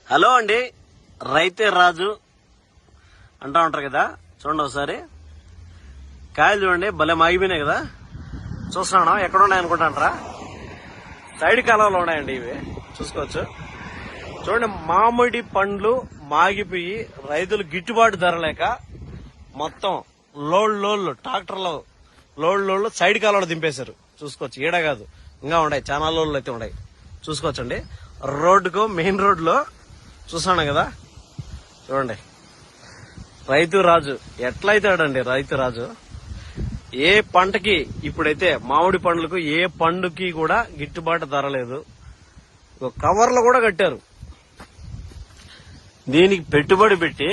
Hello అండి, రైతే రాజు అంటా ఉంటారు కదా. చూడండి ఒకసారి కాయలు చూడండి, భలే మాగిపోయినాయి కదా. చూస్తున్నాను ఎక్కడ ఉన్నాయి అనుకుంటాంటారా, సైడ్ కాలంలో ఉన్నాయండి ఇవి, చూసుకోవచ్చు. చూడండి, మామిడి పండ్లు మాగిపోయి రైతులు గిట్టుబాటు ధర లేక మొత్తం లోళ్ళు ట్రాక్టర్లో లోళ్ళు సైడ్ కాలంలో దింపేశారు. చూసుకోవచ్చు, ఈడ కాదు ఇంకా ఉన్నాయి, చాలా లోళ్ళు అయితే ఉన్నాయి. చూసుకోవచ్చండి, రోడ్డుకు మెయిన్ రోడ్ లో చూస్తున్నాను కదా. చూడండి, రైతు రాజు ఎట్లయితాడండి రైతు రాజు. ఏ పంటకి ఇప్పుడైతే మామిడి పండ్లకు ఏ పండుకి కూడా గిట్టుబాటు ధర లేదు. కవర్లు కూడా కట్టారు, దీనికి పెట్టుబడి పెట్టి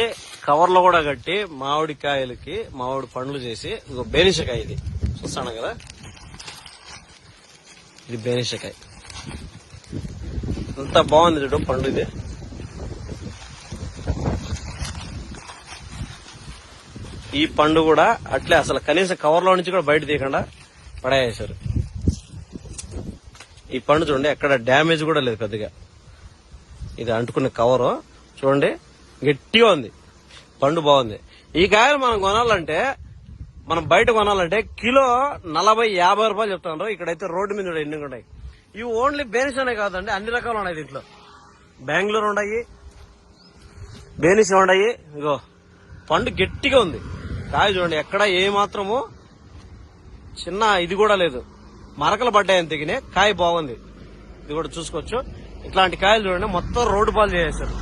కవర్లు కూడా కట్టి మామిడికాయలకి మామిడి పండ్లు చేసి, ఇగో బేనిషకాయ ఇది చూస్తాను కదా, ఇది బేనిషకాయ ఎంత బాగుంది చూడు పండు. ఇది ఈ పండు కూడా అట్లే అసలు కనీసం కవర్లో నుంచి కూడా బయట తీయకుండా పడేసారు. ఈ పండు చూడండి, ఎక్కడ డ్యామేజ్ కూడా లేదు పెద్దగా. ఇది అంటుకున్న కవరు చూడండి, గట్టిగా ఉంది, పండు బాగుంది. ఈ కాయలు మనం కొనాలంటే, మనం బయట కొనాలంటే కిలో 40-50 రూపాయలు చెప్తాను. ఇక్కడైతే రోడ్డు మీద ఎన్ని ఉన్నాయి. ఇవి ఓన్లీ బేనిస్ అనే కాదండి, అన్ని రకాలు ఉన్నాయి దీంట్లో. బెంగళూరు ఉన్నాయి, బేనిస్ ఉన్నాయి. ఇగో పండు గట్టిగా ఉంది, కాయ చూడండి, ఎక్కడ ఏ మాత్రము చిన్న ఇది కూడా లేదు, మరకలు పడ్డాయని తెగినే కాయ బాగుంది. ఇది కూడా చూసుకోవచ్చు. ఇట్లాంటి కాయలు చూడండి మొత్తం రోడ్డు పాలు చేసేసారు,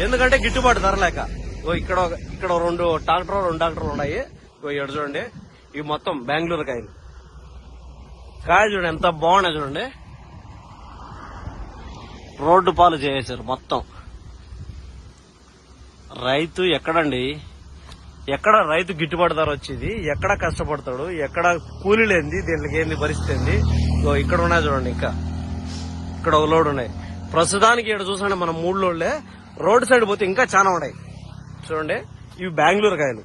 ఎందుకంటే గిట్టుబాటు ధర లేక. ఇక్కడ రెండు ట్రాక్టర్లు ఉన్నాయి. ఇక్కడ చూడండి, ఇవి మొత్తం బెంగళూరు కాయలు. కాయ చూడండి ఎంత బాగున్నాయి చూడండి, రోడ్డు పాలు చేసేసారు మొత్తం. రైతు ఎక్కడండి, ఎక్కడ రైతు గిట్టుబాటు ధర వచ్చేది, ఎక్కడ కష్టపడతాడు, ఎక్కడ కూలీ లేనిది, దీనికి ఏంది పరిస్థితి ఏంది. ఇక్కడ ఉన్నాయి చూడండి, ఇంకా ఇక్కడ ఒక లోడ్ ఉన్నాయి. ప్రస్తుతానికి ఇక్కడ చూసండి మనం 3 లోడ్లే. రోడ్డు సైడ్ పోతే ఇంకా చాలా ఉన్నాయి చూడండి. ఇవి బెంగళూరు కాయలు.